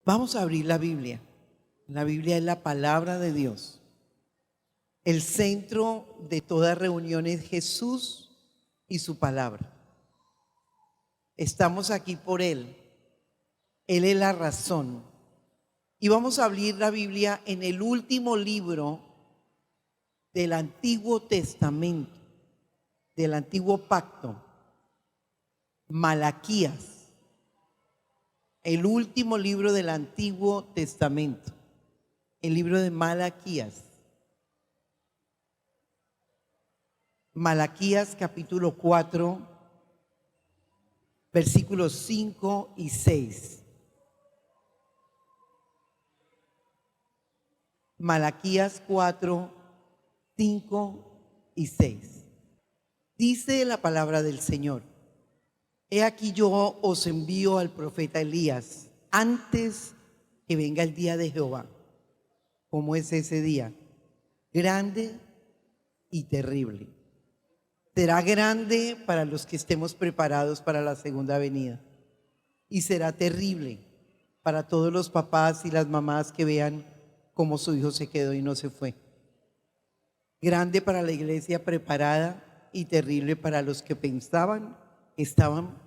Vamos a abrir la Biblia. La Biblia es la palabra de Dios. El centro de toda reunión es Jesús y su palabra. Estamos aquí por Él. Él es la razón. Y vamos a abrir la Biblia en el último libro del Antiguo Testamento, del Antiguo Pacto, Malaquías. El último libro del Antiguo Testamento, el libro de Malaquías. Malaquías capítulo 4, versículos 5 y 6. Malaquías 4, 5 y 6. Dice la palabra del Señor: He aquí yo os envío al profeta Elías antes que venga el día de Jehová. ¿Cómo es ese día? Grande y terrible. Será grande para los que estemos preparados para la segunda venida. Y será terrible para todos los papás y las mamás que vean cómo su hijo se quedó y no se fue. Grande para la iglesia preparada y terrible para los que pensaban que estaban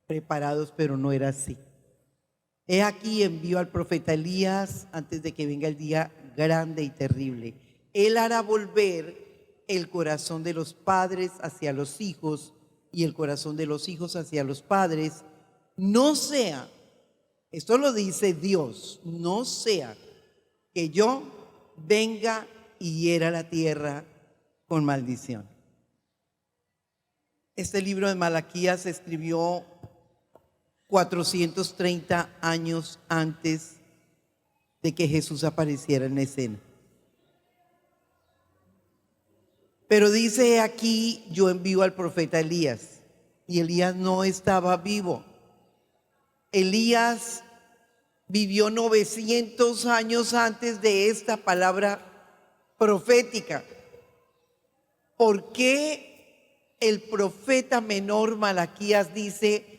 preparados, pero no era así. He aquí envío al profeta Elías antes de que venga el día grande y terrible. Él hará volver el corazón de los padres hacia los hijos y el corazón de los hijos hacia los padres. No sea, esto lo dice Dios, no sea que yo venga y hiera la tierra con maldición. Este libro de Malaquías se escribió 430 años antes de que Jesús apareciera en escena. Pero dice aquí: yo envío al profeta Elías. Y Elías no estaba vivo. Elías vivió 900 años antes de esta palabra profética. ¿Por qué el profeta menor Malaquías dice: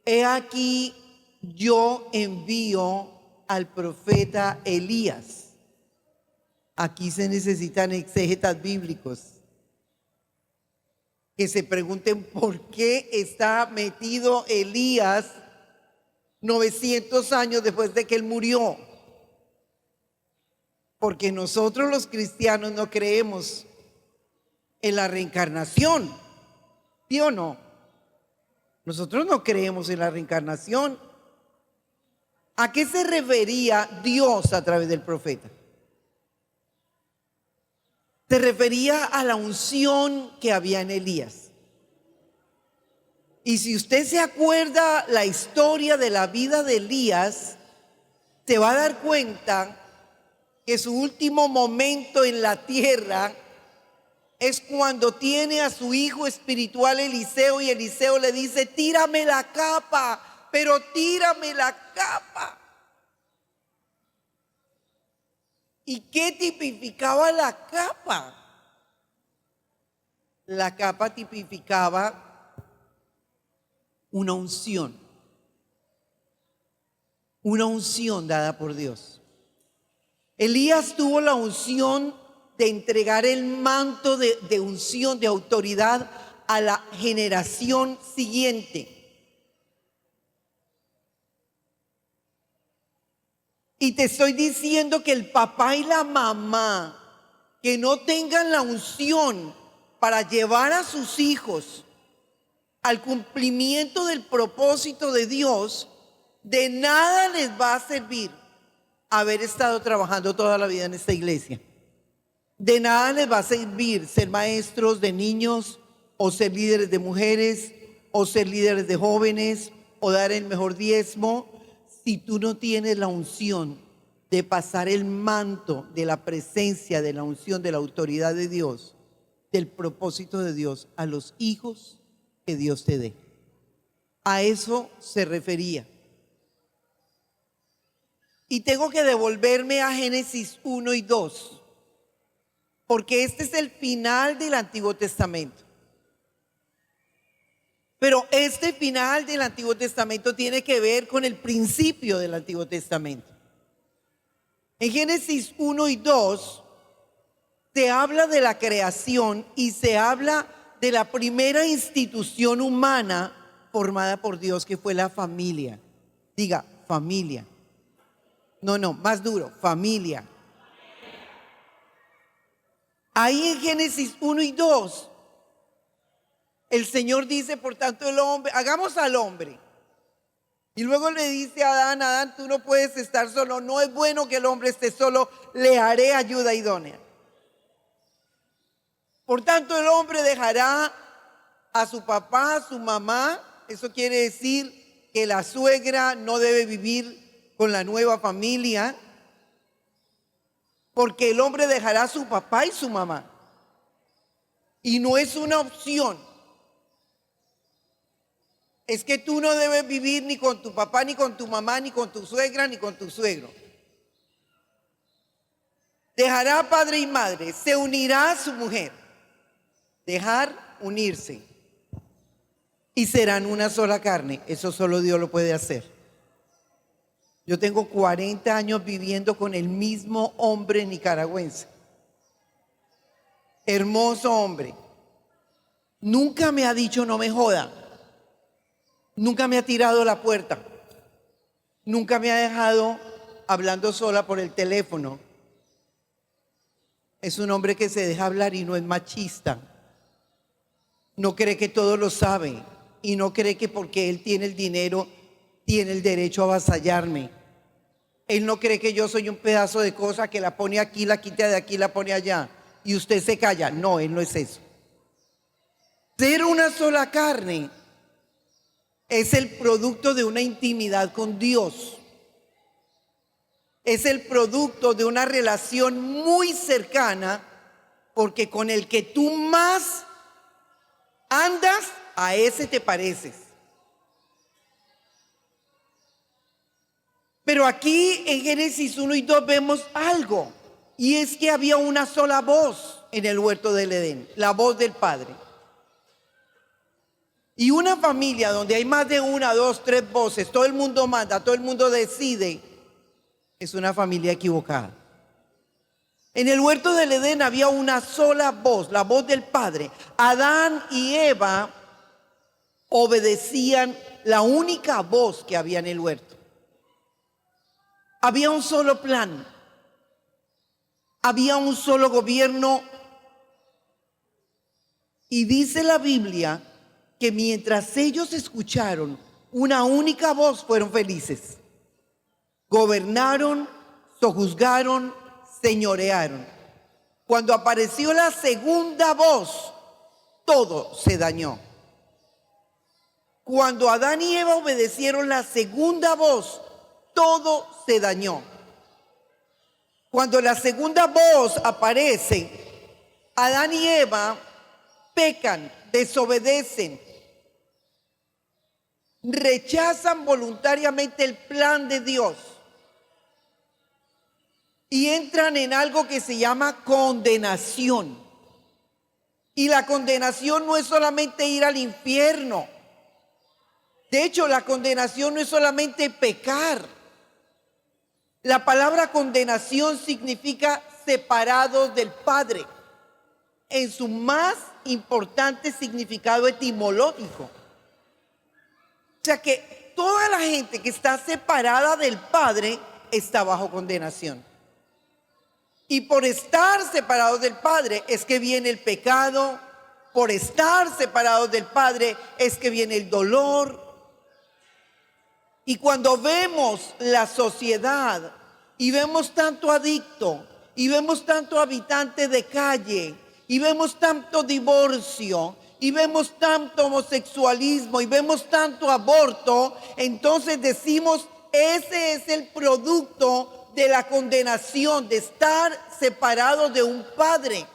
he aquí yo envío al profeta Elías? Aquí se necesitan exégetas bíblicos que se pregunten por qué está metido Elías 900 años después de que él murió. Porque nosotros los cristianos no creemos en la reencarnación, ¿sí o no? Nosotros no creemos en la reencarnación. ¿A qué se refería Dios a través del profeta? Se refería a la unción que había en Elías. Y si usted se acuerda la historia de la vida de Elías, se va a dar cuenta que su último momento en la tierra es cuando tiene a su hijo espiritual Eliseo, y Eliseo le dice: tírame la capa, pero tírame la capa. ¿Y qué tipificaba la capa? La capa tipificaba una unción dada por Dios. Elías tuvo la unción de entregar el manto de unción, de autoridad a la generación siguiente. Y te estoy diciendo que el papá y la mamá que no tengan la unción para llevar a sus hijos al cumplimiento del propósito de Dios, de nada les va a servir haber estado trabajando toda la vida en esta iglesia. De nada les va a servir ser maestros de niños, o ser líderes de mujeres, o ser líderes de jóvenes, o dar el mejor diezmo, si tú no tienes la unción de pasar el manto de la presencia, de la unción, de la autoridad de Dios, del propósito de Dios a los hijos que Dios te dé. A eso se refería. Y tengo que devolverme a Génesis 1 y 2, porque este es el final del Antiguo Testamento. Pero este final del Antiguo Testamento tiene que ver con el principio del Antiguo Testamento. En Génesis 1 y 2 se habla de la creación y se habla de la primera institución humana formada por Dios, que fue la familia. Diga, familia. No, más duro, familia. Ahí en Génesis 1 y 2, el Señor dice, por tanto, el hombre, hagamos al hombre. Y luego le dice a Adán, Adán, tú no puedes estar solo, no es bueno que el hombre esté solo, le haré ayuda idónea. Por tanto, el hombre dejará a su papá, a su mamá. Eso quiere decir que la suegra no debe vivir con la nueva familia, porque el hombre dejará a su papá y su mamá. Y no es una opción. Es que tú no debes vivir ni con tu papá, ni con tu mamá, ni con tu suegra, ni con tu suegro. Dejará padre y madre, se unirá a su mujer. Dejar, unirse. Y serán una sola carne. Eso solo Dios lo puede hacer. Yo tengo 40 años viviendo con el mismo hombre nicaragüense. Hermoso hombre. Nunca me ha dicho no me joda. Nunca me ha tirado la puerta. Nunca me ha dejado hablando sola por el teléfono. Es un hombre que se deja hablar y no es machista. No cree que todo lo sabe y no cree que porque él tiene el dinero tiene el derecho a avasallarme. Él no cree que yo soy un pedazo de cosa que la pone aquí, la quita de aquí, la pone allá y usted se calla. No, él no es eso. Ser una sola carne es el producto de una intimidad con Dios. Es el producto de una relación muy cercana, porque con el que tú más andas, a ese te pareces. Pero aquí en Génesis 1 y 2 vemos algo, y es que había una sola voz en el huerto del Edén, la voz del Padre. Y una familia donde hay más de una, dos, tres voces, todo el mundo manda, todo el mundo decide, es una familia equivocada. En el huerto del Edén había una sola voz, la voz del Padre. Adán y Eva obedecían la única voz que había en el huerto. Había un solo plan, había un solo gobierno, y dice la Biblia que mientras ellos escucharon una única voz, fueron felices. Gobernaron, sojuzgaron, señorearon. Cuando apareció la segunda voz, todo se dañó. Cuando Adán y Eva obedecieron la segunda voz, todo se dañó. Cuando la segunda voz aparece, Adán y Eva pecan, desobedecen, rechazan voluntariamente el plan de Dios y entran en algo que se llama condenación. Y la condenación no es solamente ir al infierno. De hecho, la condenación no es solamente pecar. La palabra condenación significa separados del Padre, en su más importante significado etimológico. O sea que toda la gente que está separada del Padre está bajo condenación. Y por estar separados del Padre es que viene el pecado, por estar separados del Padre es que viene el dolor. Y cuando vemos la sociedad y vemos tanto adicto y vemos tanto habitante de calle y vemos tanto divorcio y vemos tanto homosexualismo y vemos tanto aborto, entonces decimos, ese es el producto de la condenación, de estar separado de un padre.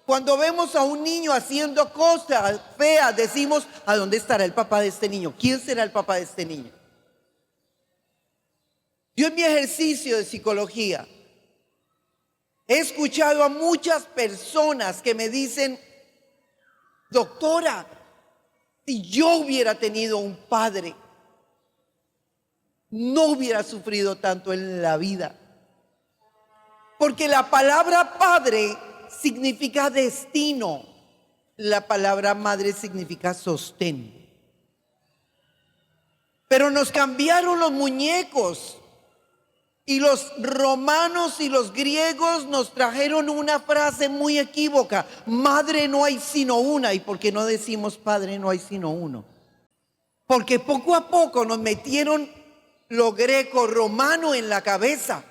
Cuando vemos a un niño haciendo cosas feas, decimos, ¿a dónde estará el papá de este niño? ¿Quién será el papá de este niño? Yo en mi ejercicio de psicología he escuchado a muchas personas que me dicen, doctora, Si yo hubiera tenido un padre, no hubiera sufrido tanto en la vida. Porque la palabra padre significa destino. La palabra madre significa sostén. Pero nos cambiaron los muñecos. Y los romanos y los griegos nos trajeron una frase muy equívoca: madre no hay sino una. ¿Y por qué no decimos padre no hay sino uno? Porque poco a poco nos metieron lo greco-romano en la cabeza.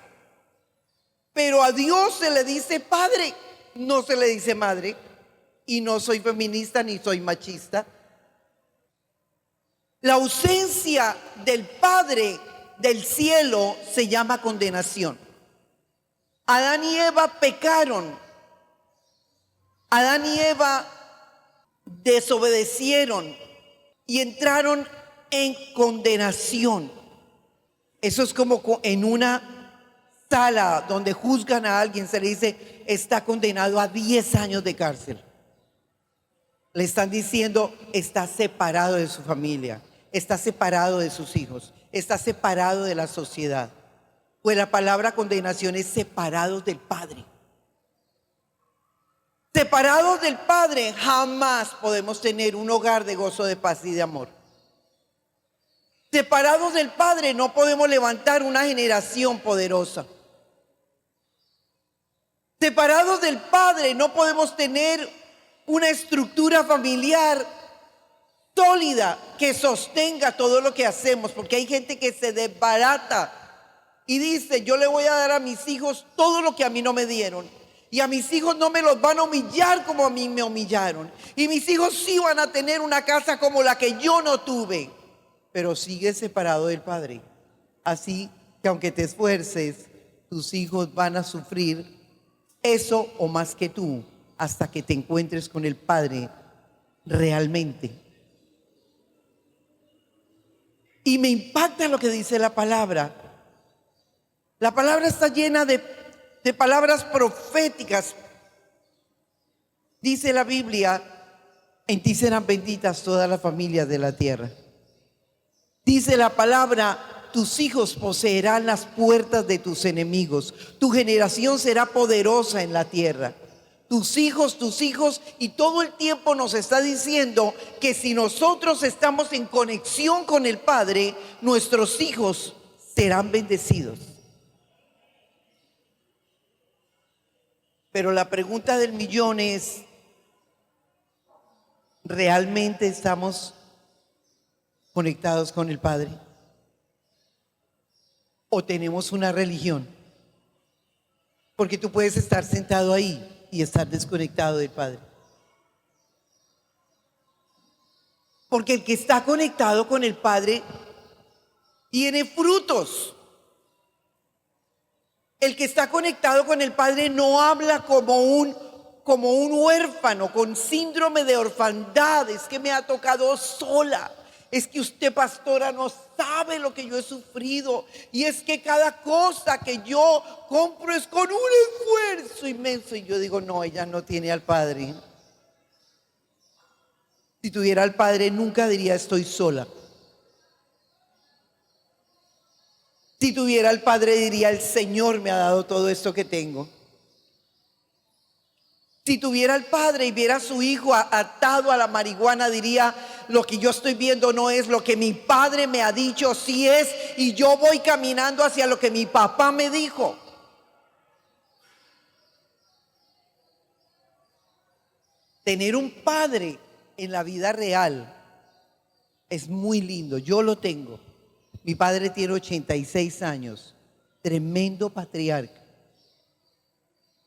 Pero a Dios se le dice padre, no se le dice madre. Y no soy feminista ni soy machista. La ausencia del Padre del cielo se llama condenación. Adán y Eva pecaron. Adán y Eva desobedecieron y entraron en condenación. Eso es como en una sala donde juzgan a alguien, se le dice: está condenado a 10 años de cárcel. Le están diciendo: está separado de su familia, está separado de sus hijos, está separado de la sociedad. Pues la palabra condenación es separados del Padre. Separados del Padre, jamás podemos tener un hogar de gozo, de paz y de amor. Separados del Padre, no podemos levantar una generación poderosa. Separados del Padre, no podemos tener una estructura familiar sólida que sostenga todo lo que hacemos. Porque hay gente que se desbarata y dice: yo le voy a dar a mis hijos todo lo que a mí no me dieron, y a mis hijos no me los van a humillar como a mí me humillaron, y mis hijos sí van a tener una casa como la que yo no tuve. Pero sigue separado del Padre. Así que aunque te esfuerces, tus hijos van a sufrir eso o más que tú, hasta que te encuentres con el Padre realmente. Y me impacta lo que dice la palabra. La palabra está llena de palabras proféticas. Dice la Biblia: en ti serán benditas todas las familias de la tierra. Dice la palabra: tus hijos poseerán las puertas de tus enemigos. Tu generación será poderosa en la tierra. Tus hijos, y todo el tiempo nos está diciendo que si nosotros estamos en conexión con el Padre, nuestros hijos serán bendecidos. Pero la pregunta del millón es: ¿realmente estamos conectados con el Padre? ¿O tenemos una religión? Porque tú puedes estar sentado ahí y estar desconectado del Padre. Porque el que está conectado con el Padre tiene frutos. El que está conectado con el Padre no habla como un huérfano con síndrome de orfandad. Es que me ha tocado sola. Es que usted, pastora, no sabe lo que yo he sufrido. Y es que cada cosa que yo compro es con un esfuerzo inmenso. Y yo digo: no, ella no tiene al Padre. Si tuviera al Padre, nunca diría: estoy sola. Si tuviera al Padre, diría: el Señor me ha dado todo esto que tengo. Si tuviera al Padre y viera a su hijo atado a la marihuana, diría: lo que yo estoy viendo no es lo que mi padre me ha dicho, sí es, y yo voy caminando hacia lo que mi papá me dijo. Tener un padre en la vida real es muy lindo. Yo lo tengo. Mi padre tiene 86 años, tremendo patriarca.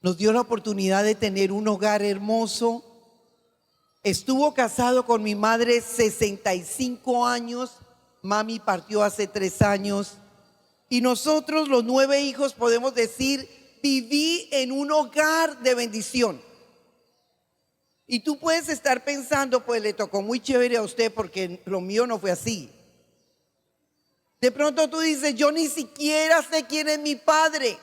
Nos dio la oportunidad de tener un hogar hermoso. Estuvo casado con mi madre 65 años. Mami partió hace 3 años. Y nosotros, los 9 hijos, podemos decir: viví en un hogar de bendición. Y tú puedes estar pensando: pues le tocó muy chévere a usted, porque lo mío no fue así. De pronto tú dices: yo ni siquiera sé quién es mi padre.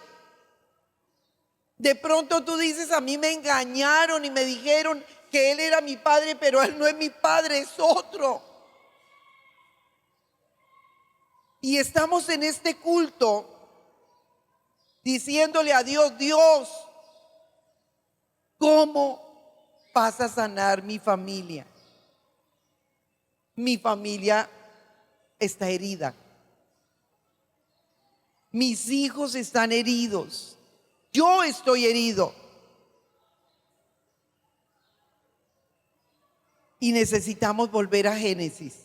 De pronto tú dices: a mí me engañaron y me dijeron que él era mi padre, pero él no es mi padre, es otro. Y estamos en este culto diciéndole a Dios: Dios, ¿cómo vas a sanar mi familia? Mi familia está herida. Mis hijos están heridos. Yo estoy herido. Y necesitamos volver a Génesis.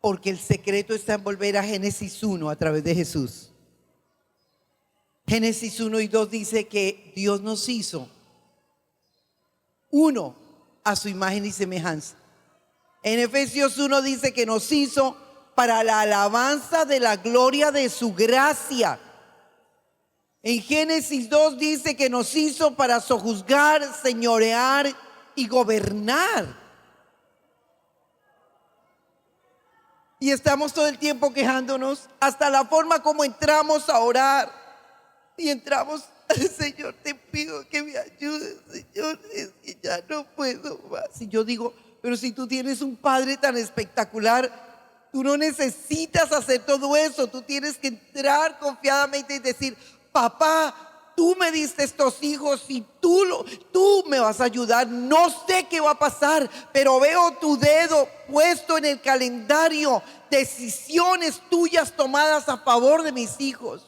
Porque el secreto está en volver a Génesis 1 a través de Jesús. Génesis 1 y 2 dice que Dios nos hizo uno a su imagen y semejanza. En Efesios 1 dice que nos hizo para la alabanza de la gloria de su gracia. En Génesis 2 dice que nos hizo para sojuzgar, señorear y gobernar. Y estamos todo el tiempo quejándonos, hasta la forma como entramos a orar. Y entramos: Señor, te pido que me ayudes, Señor, es que ya no puedo más. Y yo digo: pero si tú tienes un Padre tan espectacular, tú no necesitas hacer todo eso. Tú tienes que entrar confiadamente y decir: papá, tú me diste estos hijos y tú me vas a ayudar. No sé qué va a pasar, pero veo tu dedo puesto en el calendario. Decisiones tuyas tomadas a favor de mis hijos.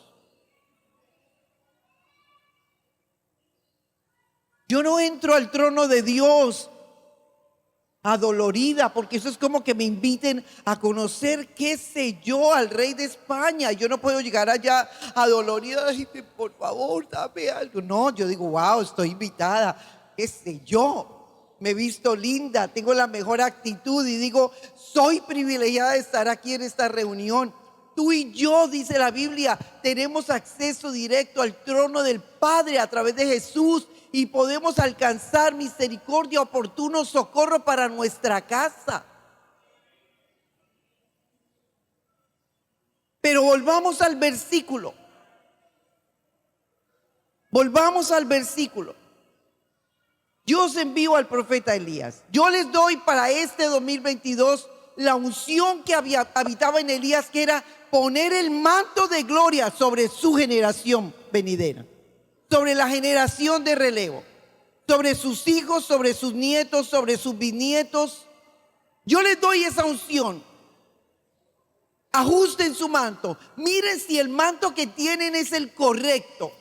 Yo no entro al trono de Dios adolorida, porque eso es como que me inviten a conocer, qué sé yo, al rey de España. Yo no puedo llegar allá adolorida y por favor, dame algo. No, yo digo: wow, estoy invitada, qué sé yo, me he visto linda, tengo la mejor actitud y digo: soy privilegiada de estar aquí en esta reunión. Tú y yo, dice la Biblia, tenemos acceso directo al trono del Padre a través de Jesús. Y podemos alcanzar misericordia, oportuno socorro para nuestra casa. Pero volvamos al versículo. Volvamos al versículo. Yo os envío al profeta Elías. Yo les doy para este 2022 la unción que habitaba en Elías, que era poner el manto de gloria sobre su generación venidera, sobre la generación de relevo, sobre sus hijos, sobre sus nietos, sobre sus bisnietos. Yo les doy esa unción. Ajusten su manto. Miren si el manto que tienen es el correcto.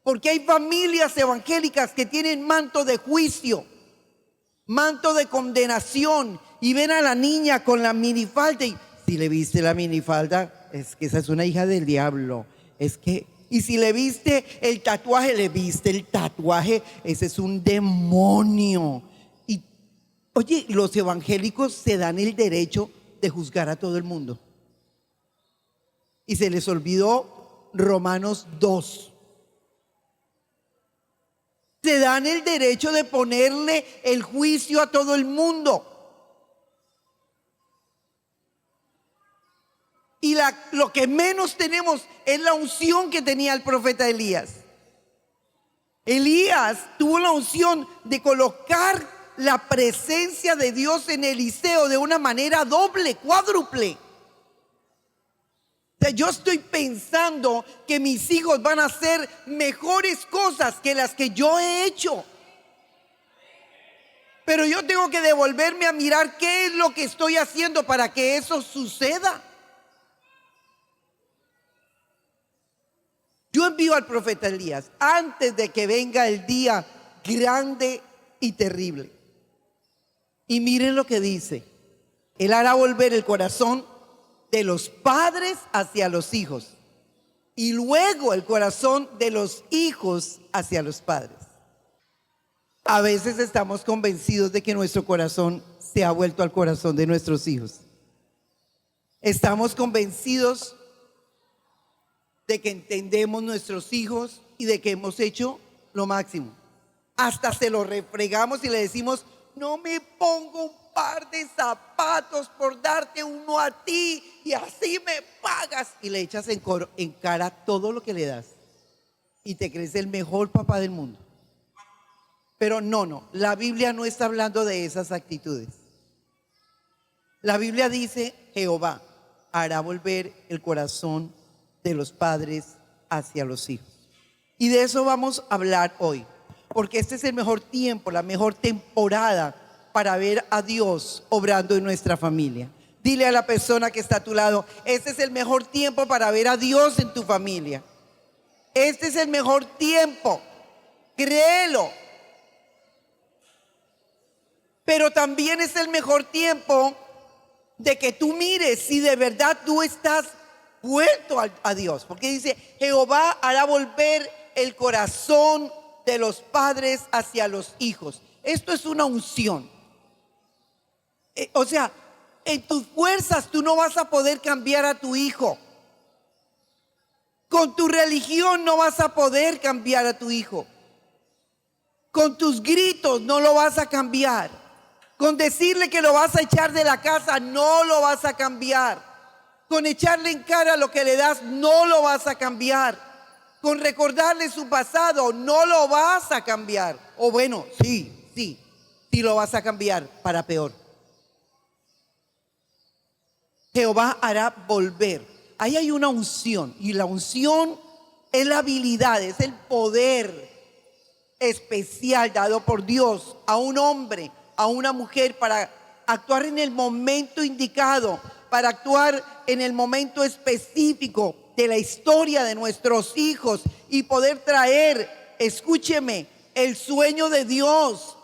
Porque hay familias evangélicas que tienen manto de juicio, manto de condenación, y ven a la niña con la minifalda y: si le viste la minifalda, es que esa es una hija del diablo. Es que, y si le viste el tatuaje, ese es un demonio. Y oye, los evangélicos se dan el derecho de juzgar a todo el mundo. Y se les olvidó Romanos 2. Se dan el derecho de ponerle el juicio a todo el mundo. Y lo que menos tenemos es la unción que tenía el profeta Elías. Elías tuvo la unción de colocar la presencia de Dios en Eliseo de una manera doble, cuádruple. O sea, yo estoy pensando que mis hijos van a hacer mejores cosas que las que yo he hecho. Pero yo tengo que devolverme a mirar qué es lo que estoy haciendo para que eso suceda. Yo envío al profeta Elías antes de que venga el día grande y terrible. Y miren lo que dice: Él hará volver el corazón de los padres hacia los hijos, y luego el corazón de los hijos hacia los padres. A veces estamos convencidos de que nuestro corazón se ha vuelto al corazón de nuestros hijos. Estamos convencidos de que entendemos nuestros hijos y de que hemos hecho lo máximo. Hasta se lo refregamos y le decimos: no me pongo un par de zapatos por darte uno a ti y así me pagas. Y le echas en cara todo lo que le das y te crees el mejor papá del mundo. Pero no, la Biblia no está hablando de esas actitudes. La Biblia dice, Jehová hará volver el corazón de los padres hacia los hijos. Y de eso vamos a hablar hoy, porque este es el mejor tiempo, la mejor temporada para ver a Dios obrando en nuestra familia. Dile a la persona que está a tu lado, este es el mejor tiempo para ver a Dios en tu familia. Este es el mejor tiempo, créelo. Pero también es el mejor tiempo de que tú mires si de verdad tú estás vuelto a Dios. Porque dice, Jehová hará volver el corazón de los padres hacia los hijos. Esto es una unción. O sea, en tus fuerzas tú no vas a poder cambiar a tu hijo. Con tu religión no vas a poder cambiar a tu hijo. Con tus gritos no lo vas a cambiar. Con decirle que lo vas a echar de la casa no lo vas a cambiar. Con echarle en cara lo que le das no lo vas a cambiar. Con recordarle su pasado no lo vas a cambiar. O bueno, sí lo vas a cambiar para peor. Jehová hará volver. Ahí hay una unción, y la unción es la habilidad, es el poder especial dado por Dios a un hombre, a una mujer, para actuar en el momento indicado, para actuar en el momento específico de la historia de nuestros hijos y poder traer, escúcheme, el sueño de Dios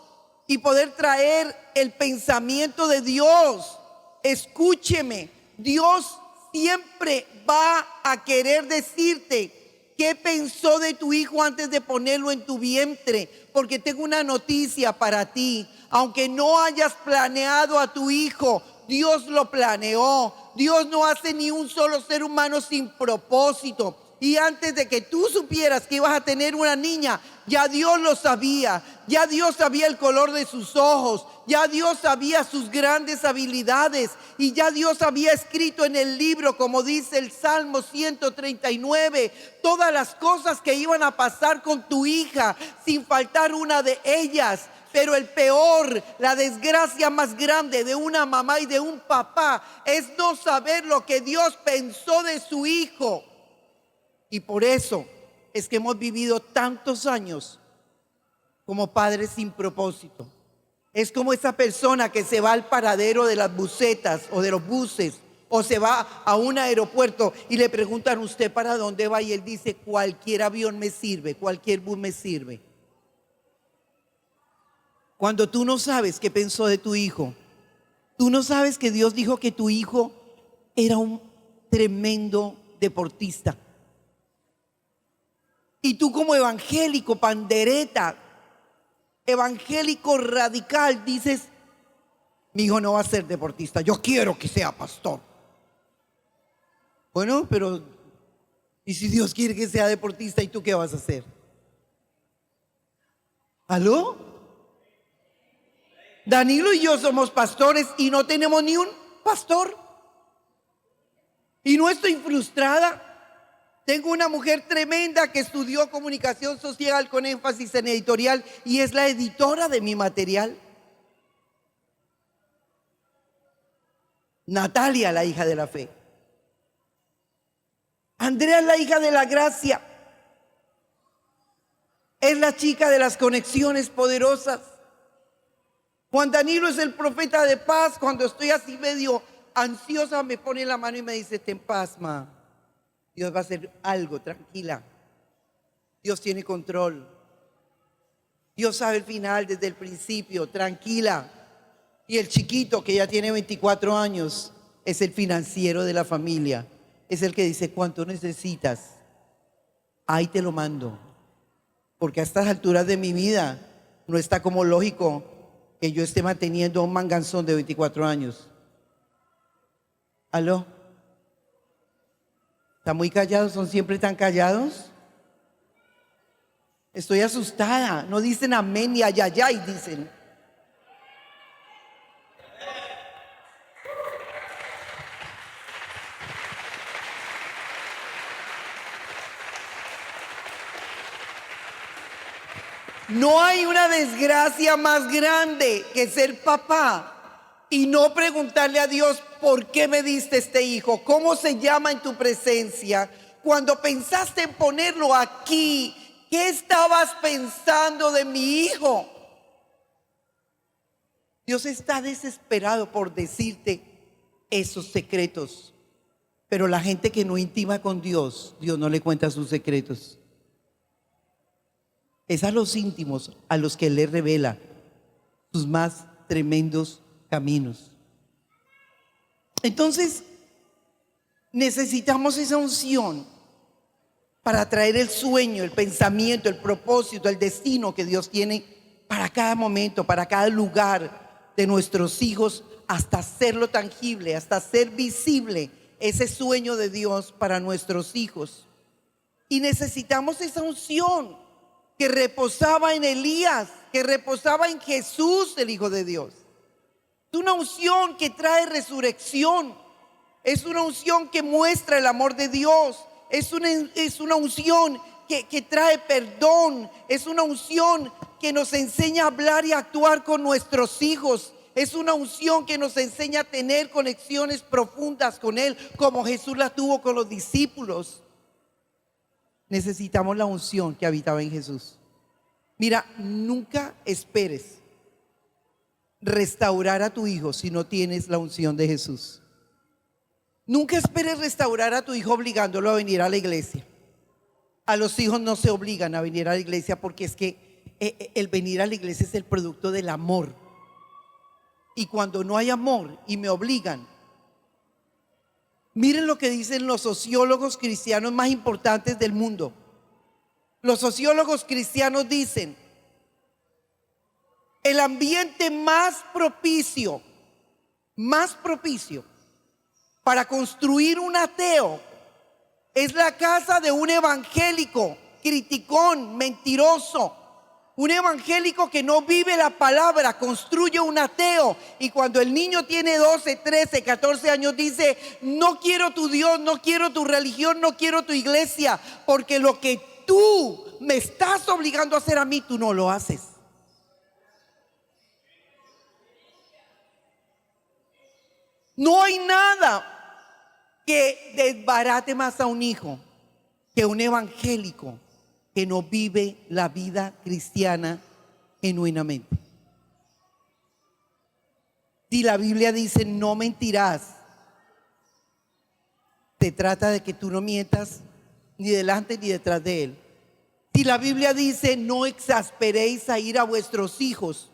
y poder traer el pensamiento de Dios. Escúcheme, Dios siempre va a querer decirte qué pensó de tu hijo antes de ponerlo en tu vientre, porque tengo una noticia para ti. Aunque no hayas planeado a tu hijo, Dios lo planeó. Dios no hace ni un solo ser humano sin propósito. Y antes de que tú supieras que ibas a tener una niña, ya Dios lo sabía. Ya Dios sabía el color de sus ojos. Ya Dios sabía sus grandes habilidades. Y ya Dios había escrito en el libro, como dice el Salmo 139, todas las cosas que iban a pasar con tu hija, sin faltar una de ellas. Pero el peor, la desgracia más grande de una mamá y de un papá es no saber lo que Dios pensó de su hijo. Y por eso es que hemos vivido tantos años como padres sin propósito. Es como esa persona que se va al paradero de las busetas o de los buses, o se va a un aeropuerto y le preguntan, ¿usted para dónde va? Y él dice, cualquier avión me sirve, cualquier bus me sirve. Cuando tú no sabes qué pensó de tu hijo, tú no sabes que Dios dijo que tu hijo era un tremendo deportista. Y tú como evangélico, pandereta, evangélico radical, dices, mi hijo no va a ser deportista, yo quiero que sea pastor. Bueno, pero ¿y si Dios quiere que sea deportista y tú qué vas a hacer? ¿Aló? Danilo y yo somos pastores y no tenemos ni un pastor. Y no estoy frustrada. Tengo una mujer tremenda que estudió comunicación social con énfasis en editorial y es la editora de mi material. Natalia, la hija de la fe. Andrea es la hija de la gracia. Es la chica de las conexiones poderosas. Juan Danilo es el profeta de paz. Cuando estoy así medio ansiosa me pone la mano y me dice, ten paz, ma. Dios va a hacer algo, tranquila. Dios tiene control. Dios sabe el final desde el principio, tranquila. Y el chiquito, que ya tiene 24 años, es el financiero de la familia. Es el que dice, ¿cuánto necesitas? Ahí te lo mando. Porque a estas alturas de mi vida no está como lógico que yo esté manteniendo a un manganzón de 24 años. ¿Aló? ¿Están muy callados? ¿Son siempre tan callados? Estoy asustada. No dicen amén ni ayayay, dicen. No hay una desgracia más grande que ser papá y no preguntarle a Dios, ¿por qué me diste este hijo? ¿Cómo se llama en tu presencia? Cuando pensaste en ponerlo aquí, ¿qué estabas pensando de mi hijo? Dios está desesperado por decirte esos secretos, pero la gente que no intima con Dios, Dios no le cuenta sus secretos. Es a los íntimos a los que Él le revela sus más tremendos caminos. Entonces, necesitamos esa unción para traer el sueño, el pensamiento, el propósito, el destino que Dios tiene para cada momento, para cada lugar de nuestros hijos, hasta hacerlo tangible, hasta hacer visible ese sueño de Dios para nuestros hijos. Y necesitamos esa unción que reposaba en Elías, que reposaba en Jesús, el Hijo de Dios. Es una unción que trae resurrección, es una unción que muestra el amor de Dios, es una unción que trae perdón, es una unción que nos enseña a hablar y a actuar con nuestros hijos, es una unción que nos enseña a tener conexiones profundas con Él, como Jesús la tuvo con los discípulos. Necesitamos la unción que habitaba en Jesús. Mira, nunca esperes restaurar a tu hijo si no tienes la unción de Jesús. Nunca esperes restaurar a tu hijo obligándolo a venir a la iglesia. A los hijos no se obligan a venir a la iglesia, porque es que el venir a la iglesia es el producto del amor. Y cuando no hay amor y me obligan, miren lo que dicen los sociólogos cristianos más importantes del mundo. Los sociólogos cristianos dicen: el ambiente más propicio para construir un ateo es la casa de un evangélico criticón, mentiroso. Un evangélico que no vive la palabra construye un ateo, y cuando el niño tiene 12, 13, 14 años dice: no quiero tu Dios, no quiero tu religión, no quiero tu iglesia, porque lo que tú me estás obligando a hacer a mí, tú no lo haces. No hay nada que desbarate más a un hijo que un evangélico que no vive la vida cristiana genuinamente. Si la Biblia dice no mentirás, se trata de que tú no mientas ni delante ni detrás de él. Si la Biblia dice no exasperéis a ir a vuestros hijos,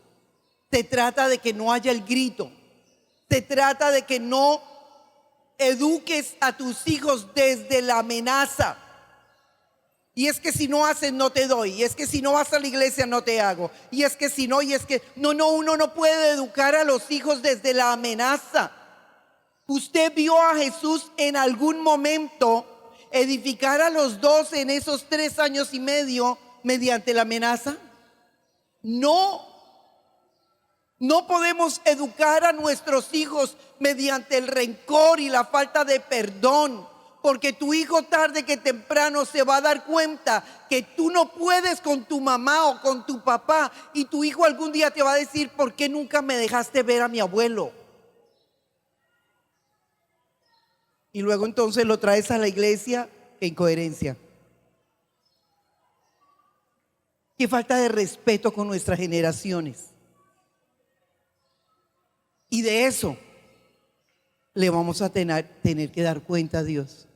se trata de que no haya el grito. Se trata de que no eduques a tus hijos desde la amenaza. Y es que si no haces, no te doy. Y es que si no vas a la iglesia, no te hago. Y es que si no, y es que uno no puede educar a los hijos desde la amenaza. ¿Usted vio a Jesús en algún momento edificar a los 12 en esos 3 años y medio mediante la amenaza? No. No podemos educar a nuestros hijos mediante el rencor y la falta de perdón, porque tu hijo tarde que temprano se va a dar cuenta que tú no puedes con tu mamá o con tu papá, y tu hijo algún día te va a decir: ¿por qué nunca me dejaste ver a mi abuelo? Y luego entonces lo traes a la iglesia. ¡Qué incoherencia! ¡Qué falta de respeto con nuestras generaciones! Y de eso le vamos a tener que dar cuenta a Dios.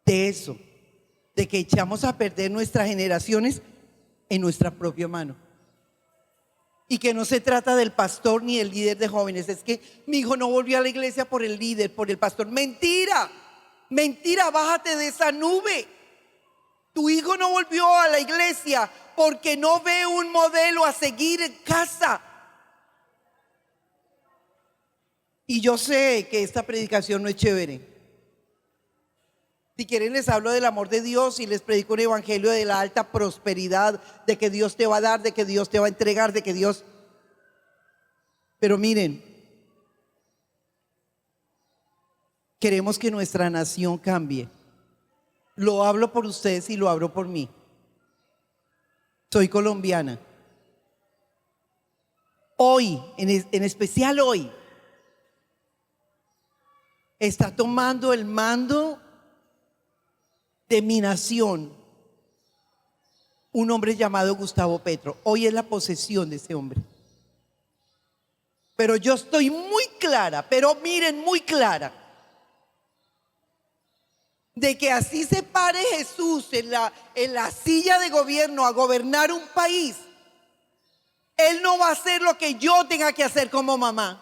De eso, de que echamos a perder nuestras generaciones en nuestra propia mano. Y que no se trata del pastor ni del líder de jóvenes. Es que mi hijo no volvió a la iglesia por el líder, por el pastor. Mentira, mentira, bájate de esa nube. Tu hijo no volvió a la iglesia porque no ve un modelo a seguir en casa. Y yo sé que esta predicación no es chévere. Si quieren les hablo del amor de Dios y les predico un evangelio de la alta prosperidad, de que Dios te va a dar, de que Dios te va a entregar, de que Dios... Pero miren, queremos que nuestra nación cambie. Lo hablo por ustedes y lo hablo por mí. Soy colombiana. Hoy, en especial hoy, está tomando el mando de mi nación un hombre llamado Gustavo Petro. Hoy es la posesión de ese hombre. Pero yo estoy muy clara, pero miren, muy clara, de que así se pare Jesús en la silla de gobierno a gobernar un país, Él no va a hacer lo que yo tenga que hacer como mamá.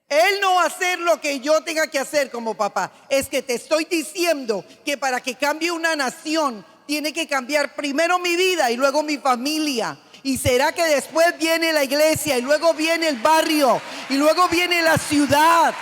Él no va a hacer lo que yo tenga que hacer como papá. Es que te estoy diciendo que para que cambie una nación, tiene que cambiar primero mi vida y luego mi familia. Y será que después viene la iglesia y luego viene el barrio y luego viene la ciudad.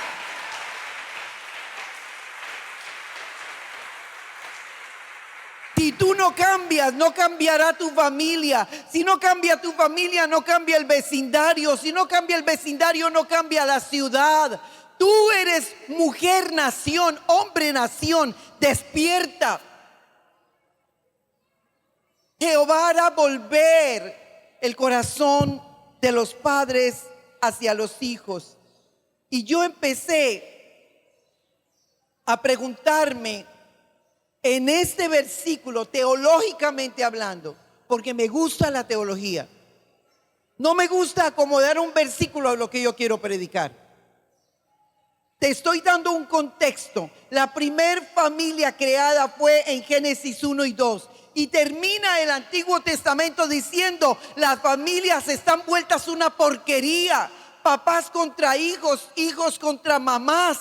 Si tú no cambias, no cambiará tu familia. Si no cambia tu familia, no cambia el vecindario. Si no cambia el vecindario, no cambia la ciudad. Tú eres mujer nación, hombre nación. Despierta. Jehová hará volver el corazón de los padres hacia los hijos. Y yo empecé a preguntarme en este versículo, teológicamente hablando, porque me gusta la teología. No me gusta acomodar un versículo a lo que yo quiero predicar. Te estoy dando un contexto. La primer familia creada fue en Génesis 1 y 2. Y termina el Antiguo Testamento diciendo: las familias están vueltas una porquería. Papás contra hijos, hijos contra mamás.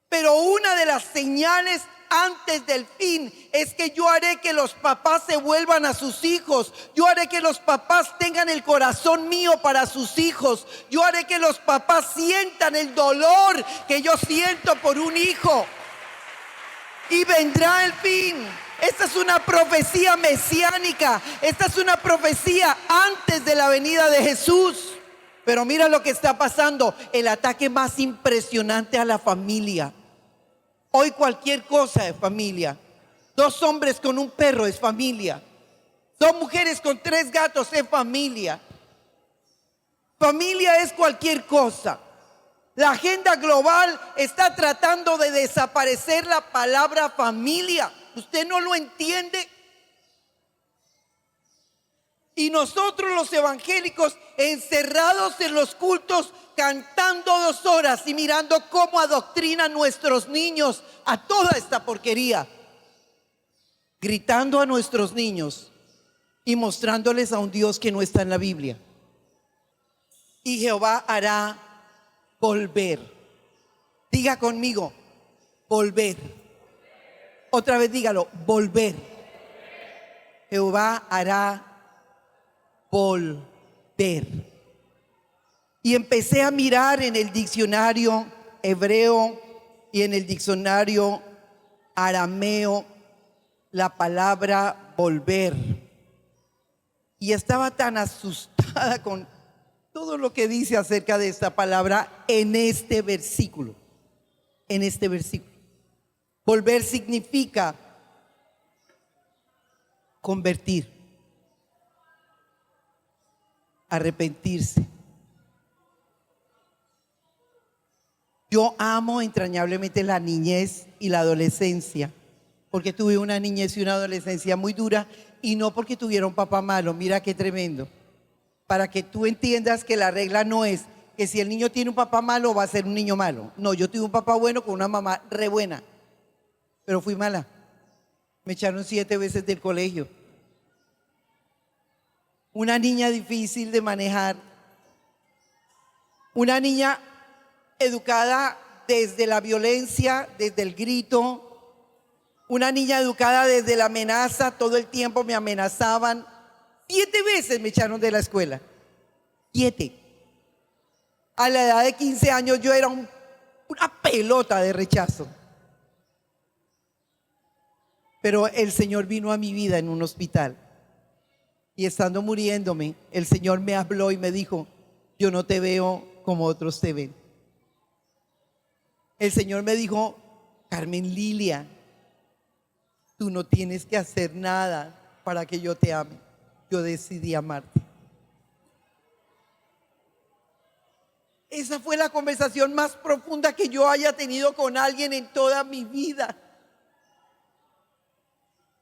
Pero una de las señales antes del fin es que yo haré que los papás se vuelvan a sus hijos. Yo haré que los papás tengan el corazón mío para sus hijos. Yo haré que los papás sientan el dolor que yo siento por un hijo. Y vendrá el fin. Esta es una profecía mesiánica. Esta es una profecía antes de la venida de Jesús. Pero mira lo que está pasando. El ataque más impresionante a la familia. Hoy cualquier cosa es familia. 2 hombres con un perro es familia. 2 mujeres con 3 gatos es familia. Familia es cualquier cosa. La agenda global está tratando de desaparecer la palabra familia. ¿Usted no lo entiende? Y nosotros los evangélicos encerrados en los cultos, cantando 2 horas y mirando cómo adoctrinan nuestros niños a toda esta porquería. Gritando a nuestros niños y mostrándoles a un Dios que no está en la Biblia. Y Jehová hará volver. Diga conmigo, volver. Otra vez dígalo, volver. Jehová hará volver. Y empecé a mirar en el diccionario hebreo y en el diccionario arameo la palabra volver. Y estaba tan asustada con todo lo que dice acerca de esta palabra en este versículo. En este versículo. Volver significa convertir, arrepentirse. Yo amo entrañablemente la niñez y la adolescencia, porque tuve una niñez y una adolescencia muy dura, y no porque tuviera un papá malo. Mira qué tremendo. Para que tú entiendas que la regla no es que si el niño tiene un papá malo va a ser un niño malo. No, yo tuve un papá bueno con una mamá re buena, pero fui mala. Me echaron 7 veces del colegio. Una niña difícil de manejar. Una niña educada desde la violencia, desde el grito. Una niña educada desde la amenaza. Todo el tiempo me amenazaban. 7 veces me echaron de la escuela. 7. A la edad de 15 años yo era una pelota de rechazo. Pero el Señor vino a mi vida en un hospital. Y estando muriéndome, el Señor me habló y me dijo: yo no te veo como otros te ven. El Señor me dijo: Carmen Lilia, Tú no tienes que hacer nada para que yo te ame. Yo decidí amarte. Esa fue la conversación más profunda que yo haya tenido con alguien en toda mi vida.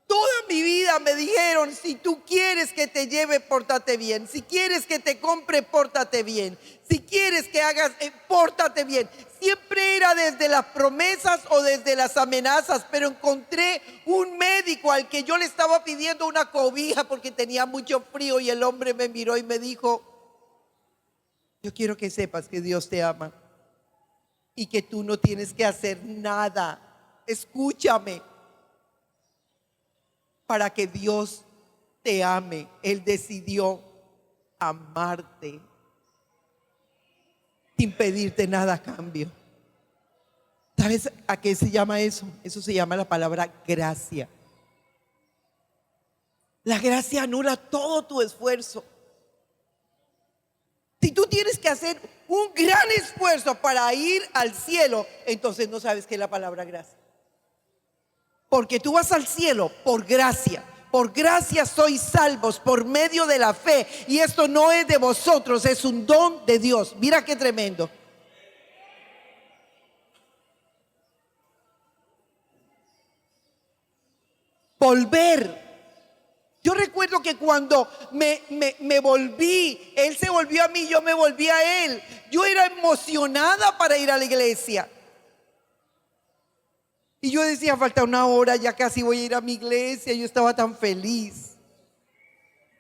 Toda mi vida me dijeron: si tú quieres que te lleve, pórtate bien. Si quieres que te compre, pórtate bien. Si quieres que hagas, pórtate bien. Siempre era desde las promesas o desde las amenazas, pero encontré un médico al que yo le estaba pidiendo una cobija porque tenía mucho frío, y el hombre me miró y me dijo: yo quiero que sepas que Dios te ama y que tú no tienes que hacer nada. Escúchame. Para que Dios te ame, Él decidió amarte sin pedirte nada a cambio. ¿Sabes a qué se llama eso? Eso se llama la palabra gracia. La gracia anula todo tu esfuerzo. Si tú tienes que hacer un gran esfuerzo para ir al cielo, entonces no sabes qué es la palabra gracia. Porque tú vas al cielo por gracia. Por gracia sois salvos por medio de la fe. Y esto no es de vosotros, es un don de Dios. Mira qué tremendo. Volver. Yo recuerdo que cuando me volví, Él se volvió a mí, yo me volví a Él. Yo era emocionada para ir a la iglesia. Y yo decía: falta una hora, ya casi voy a ir a mi iglesia. Yo estaba tan feliz.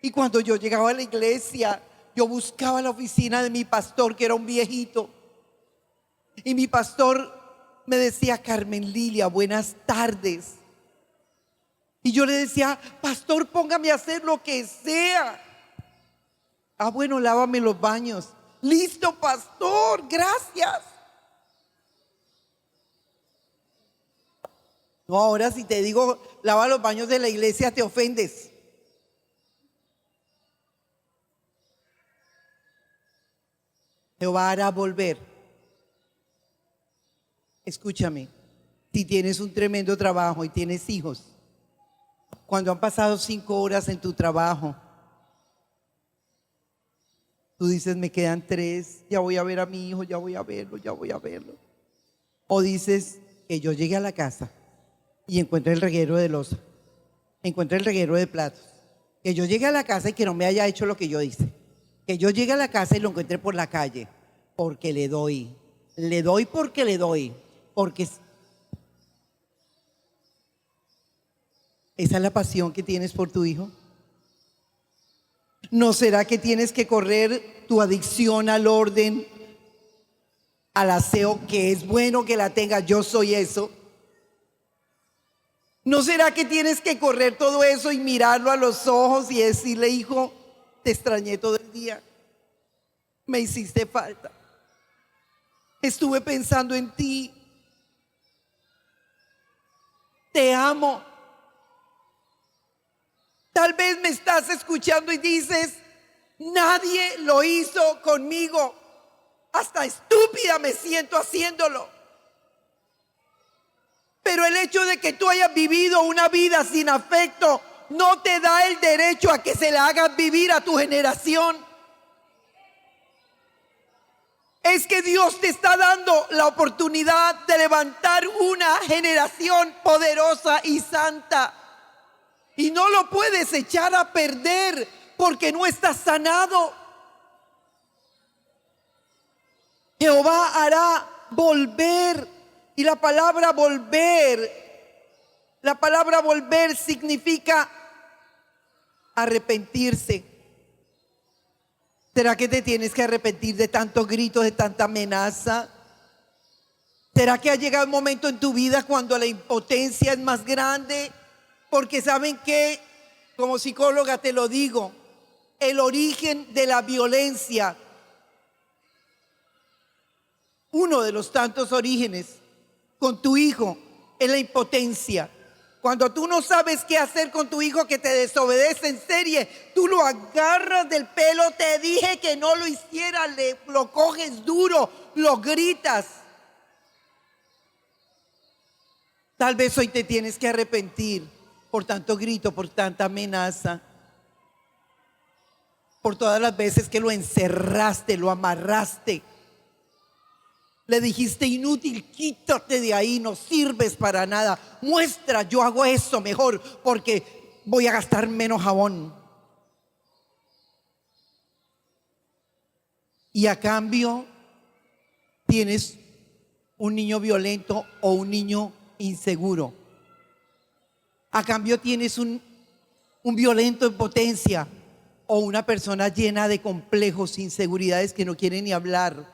Y cuando yo llegaba a la iglesia, yo buscaba la oficina de mi pastor, que era un viejito. Y mi pastor me decía: Carmen Lilia, buenas tardes. Y yo le decía: pastor, póngame a hacer lo que sea. Ah, bueno, lávame los baños. Listo, pastor, gracias. No, ahora si te digo lava los baños de la iglesia, te ofendes. Jehová hará volver. Escúchame, si tienes un tremendo trabajo y tienes hijos, cuando han pasado 5 horas en tu trabajo, tú dices: me quedan 3, ya voy a ver a mi hijo, ya voy a verlo, ya voy a verlo. O dices: que yo llegue a la casa y encuentre el reguero de loza, encuentre el reguero de platos. Que yo llegue a la casa y que no me haya hecho lo que yo hice. Que yo llegue a la casa y lo encuentre por la calle. Porque le doy. Le doy porque le doy. Porque esa es la pasión que tienes por tu hijo. ¿No será que tienes que correr tu adicción al orden, al aseo, que es bueno que la tengas? Yo soy eso. ¿No será que tienes que correr todo eso y mirarlo a los ojos y decirle: hijo, te extrañé todo el día, me hiciste falta, estuve pensando en ti, te amo? Tal vez me estás escuchando y dices: nadie lo hizo conmigo, hasta estúpida me siento haciéndolo. Pero el hecho de que tú hayas vivido una vida sin afecto no te da el derecho a que se la hagas vivir a tu generación. Es que Dios te está dando la oportunidad de levantar una generación poderosa y santa. Y no lo puedes echar a perder porque no estás sanado. Jehová hará volver. Y la palabra volver significa arrepentirse. ¿Será que te tienes que arrepentir de tantos gritos, de tanta amenaza? ¿Será que ha llegado un momento en tu vida cuando la impotencia es más grande? Porque ¿saben qué? Como psicóloga te lo digo, el origen de la violencia, uno de los tantos orígenes con tu hijo, es la impotencia. Cuando tú no sabes qué hacer con tu hijo que te desobedece en serie, tú lo agarras del pelo: te dije que no lo hiciera, lo coges duro, lo gritas. Tal vez hoy te tienes que arrepentir por tanto grito, por tanta amenaza, por todas las veces que lo encerraste, lo amarraste. Le dijiste: inútil, quítate de ahí, no sirves para nada. Muestra, yo hago eso mejor porque voy a gastar menos jabón. Y a cambio tienes un niño violento o un niño inseguro. A cambio tienes un violento en potencia o una persona llena de complejos, inseguridades que no quiere ni hablar,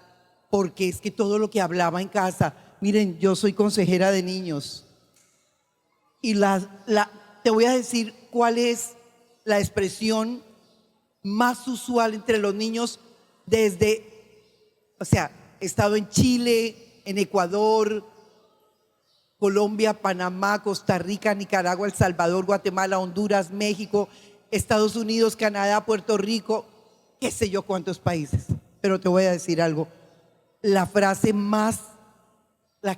porque es que todo lo que hablaba en casa. Miren, yo soy consejera de niños y te voy a decir cuál es la expresión más usual entre los niños he estado en Chile, en Ecuador, Colombia, Panamá, Costa Rica, Nicaragua, El Salvador, Guatemala, Honduras, México, Estados Unidos, Canadá, Puerto Rico, qué sé yo cuántos países. Pero te voy a decir algo, la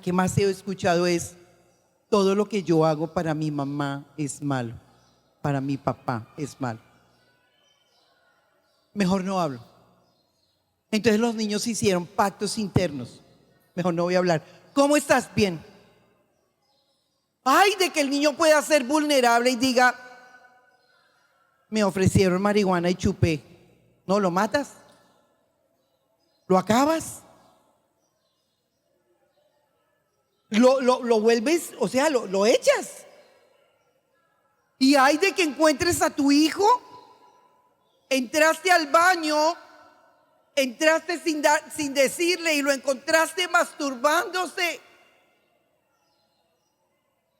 que más he escuchado es: todo lo que yo hago para mi mamá es malo, para mi papá es malo. Mejor no hablo. Entonces los niños hicieron pactos internos. Mejor no voy a hablar. ¿Cómo estás? Bien. Ay, de que el niño pueda ser vulnerable y diga: me ofrecieron marihuana y chupé. ¿No lo matas? ¿Lo acabas? Lo vuelves, lo echas. Y hay de que encuentres a tu hijo, entraste al baño, entraste sin decirle y lo encontraste masturbándose.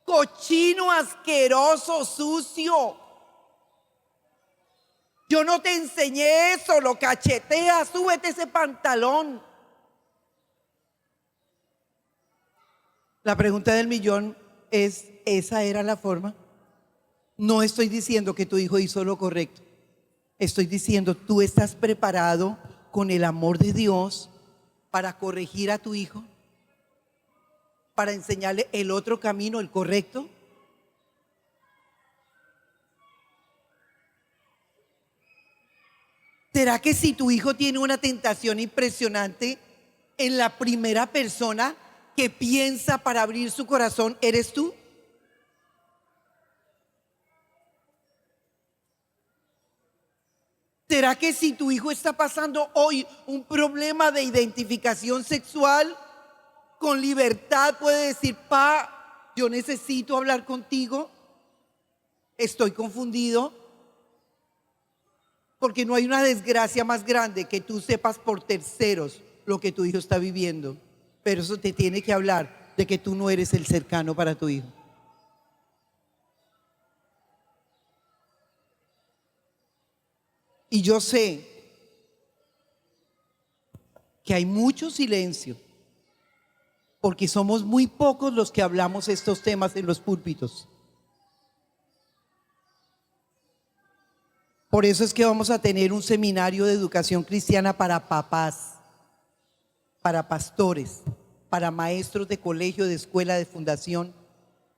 Cochino, asqueroso, sucio. Yo no te enseñé eso, lo cacheteas, súbete ese pantalón. La pregunta del millón es: ¿esa era la forma? No estoy diciendo que tu hijo hizo lo correcto. Estoy diciendo, ¿tú estás preparado con el amor de Dios para corregir a tu hijo? ¿Para enseñarle el otro camino, el correcto? ¿Será que si tu hijo tiene una tentación impresionante, en la primera persona que piensa para abrir su corazón eres tú? ¿Será que si tu hijo está pasando hoy un problema de identificación sexual, con libertad puede decir: pa, yo necesito hablar contigo, estoy confundido? Porque no hay una desgracia más grande que tú sepas por terceros lo que tu hijo está viviendo. Pero eso te tiene que hablar de que tú no eres el cercano para tu hijo. Y yo sé que hay mucho silencio, porque somos muy pocos los que hablamos estos temas en los púlpitos. Por eso es que vamos a tener un seminario de educación cristiana para papás, para pastores, para maestros de colegio, de escuela, de fundación,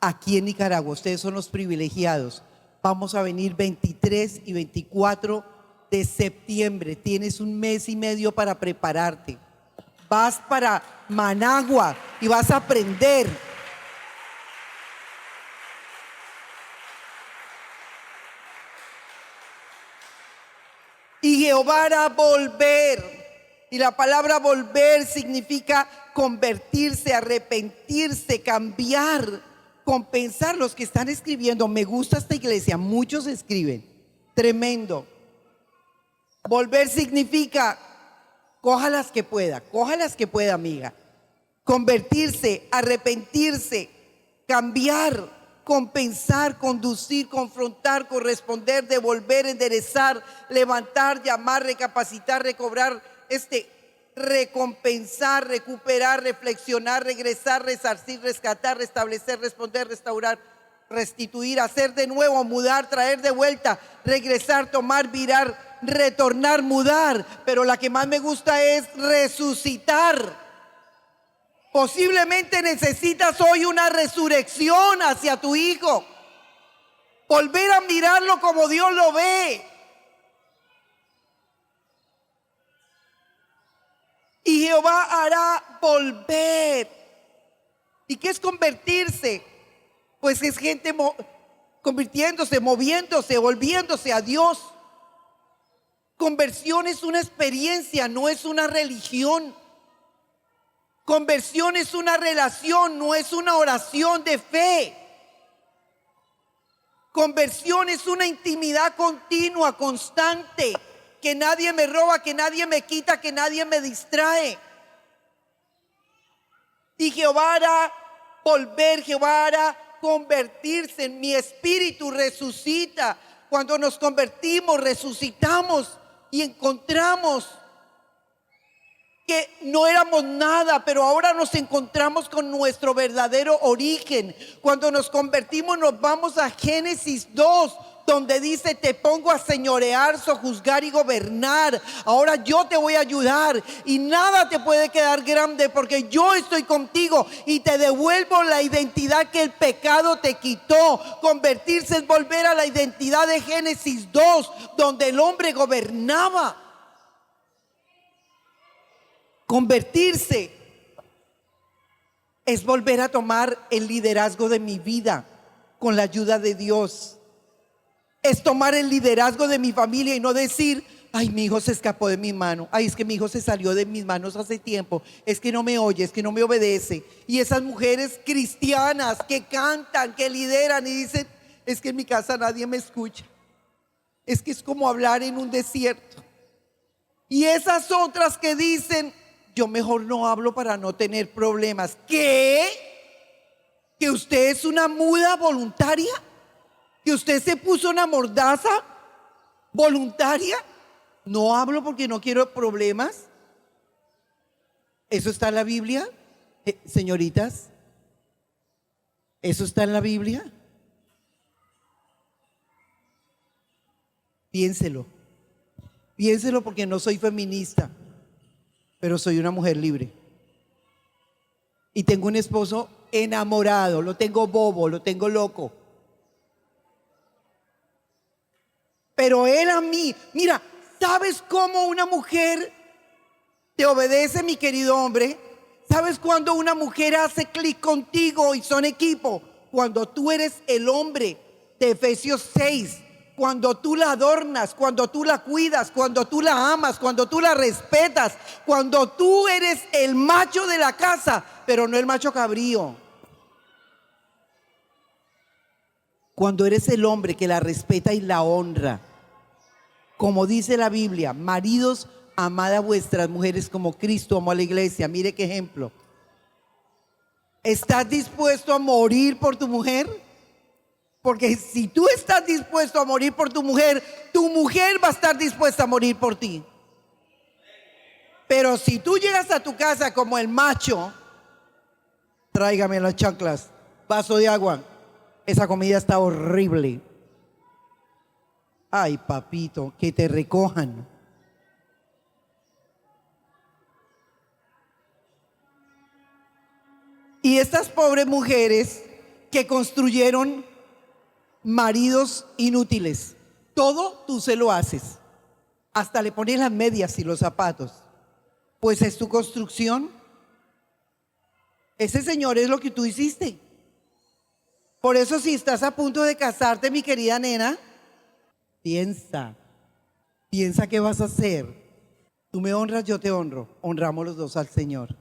aquí en Nicaragua. Ustedes son los privilegiados. Vamos a venir 23 y 24 de septiembre. Tienes un mes y medio para prepararte. Vas para Managua y vas a aprender. Y Jehová hará volver. Y la palabra volver significa convertirse, arrepentirse, cambiar, compensar. Los que están escribiendo: me gusta esta iglesia, muchos escriben, tremendo. Volver significa: coja las que pueda, amiga. Convertirse, arrepentirse, cambiar, compensar, conducir, confrontar, corresponder, devolver, enderezar, levantar, llamar, recapacitar, recobrar, recompensar, recuperar, reflexionar, regresar, resarcir, rescatar, restablecer, responder, restaurar, restituir, hacer de nuevo, mudar, traer de vuelta, regresar, tomar, virar, retornar, mudar. Pero la que más me gusta es resucitar. Posiblemente necesitas hoy una resurrección hacia tu hijo. Volver a mirarlo como Dios lo ve. Y Jehová hará volver. ¿Y qué es convertirse? Pues es gente convirtiéndose, moviéndose, volviéndose a Dios. Conversión es una experiencia, no es una religión. Conversión es una relación, no es una oración de fe. Conversión es una intimidad continua, constante, que nadie me roba, que nadie me quita, que nadie me distrae. Y Jehová hará volver, Jehová hará convertirse. En mi espíritu resucita. Cuando nos convertimos, resucitamos y encontramos que no éramos nada, pero ahora nos encontramos con nuestro verdadero origen. Cuando nos convertimos, nos vamos a Génesis 2, donde dice: te pongo a señorear, sojuzgar y gobernar. Ahora yo te voy a ayudar y nada te puede quedar grande, porque yo estoy contigo y te devuelvo la identidad que el pecado te quitó. Convertirse es volver a la identidad de Génesis 2, donde el hombre gobernaba. Convertirse es volver a tomar el liderazgo de mi vida con la ayuda de Dios. Es tomar el liderazgo de mi familia y no decir: ay, mi hijo se escapó de mi mano. Ay, es que mi hijo se salió de mis manos hace tiempo. Es que no me oye, es que no me obedece. Y esas mujeres cristianas que cantan, que lideran y dicen: es que en mi casa nadie me escucha. Es que es como hablar en un desierto. Y esas otras que dicen: yo mejor no hablo para no tener problemas. ¿Qué? ¿Que usted es una muda voluntaria? ¿Que usted se puso una mordaza voluntaria? No hablo porque no quiero problemas. ¿Eso está en la Biblia? Señoritas, ¿eso está en la Biblia? Piénselo. Piénselo, porque no soy feminista, pero soy una mujer libre. Y tengo un esposo enamorado, lo tengo bobo, lo tengo loco. Pero él a mí, mira, ¿sabes cómo una mujer te obedece, mi querido hombre? ¿Sabes cuando una mujer hace clic contigo y son equipo? Cuando tú eres el hombre de Efesios 6. Cuando tú la adornas, cuando tú la cuidas, cuando tú la amas, cuando tú la respetas, cuando tú eres el macho de la casa, pero no el macho cabrío. Cuando eres el hombre que la respeta y la honra. Como dice la Biblia: maridos, amad a vuestras mujeres como Cristo amó a la iglesia. Mire qué ejemplo. ¿Estás dispuesto a morir por tu mujer? Porque si tú estás dispuesto a morir por tu mujer va a estar dispuesta a morir por ti. Pero si tú llegas a tu casa como el macho: tráigame las chanclas, vaso de agua, esa comida está horrible. Ay, papito, que te recojan. Y estas pobres mujeres que construyeron maridos inútiles, todo tú se lo haces, hasta le pones las medias y los zapatos, pues es tu construcción. Ese señor es lo que tú hiciste. Por eso, si estás a punto de casarte, mi querida nena, piensa qué vas a hacer. Tú me honras, yo te honro. Honramos los dos al Señor.